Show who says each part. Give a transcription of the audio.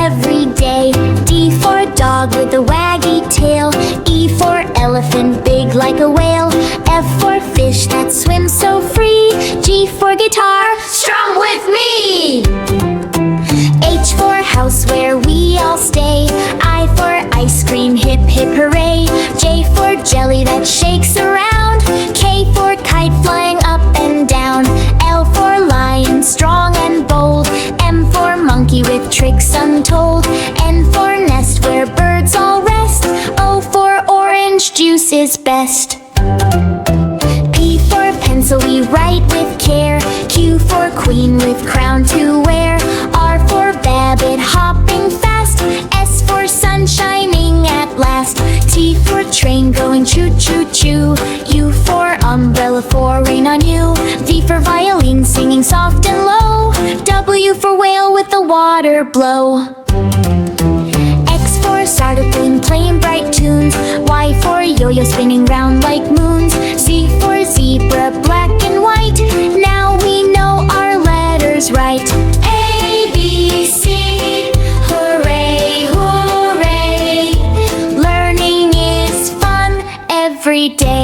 Speaker 1: every day. D for dog with a waggy tail. E for elephant, big like a whale. F for fish that swims so free. G for guitar, strum with me. H for house where we all stay. I for ice cream, hip hip hooray. J for jelly that shakes around. K for kite flying up and down. L for lion, strong and bold. M for monkey with tricks untold. N for nest where birds all rest. O for orange juice is best. P for pencil we write with care. Q for queen with crown to wear. R for babbit hopping fast. S for sun shining at last. T for train going choo choo choo. U for umbrella for rain on you. V for violin singing soft and low. W for whale with the water blow. X for sardine playing bright tunes. Y for yo-yo spinning round like moons. Z for zebra black and white. Now we know our letters right. A, B, C, hooray, hooray. Learning is fun every day.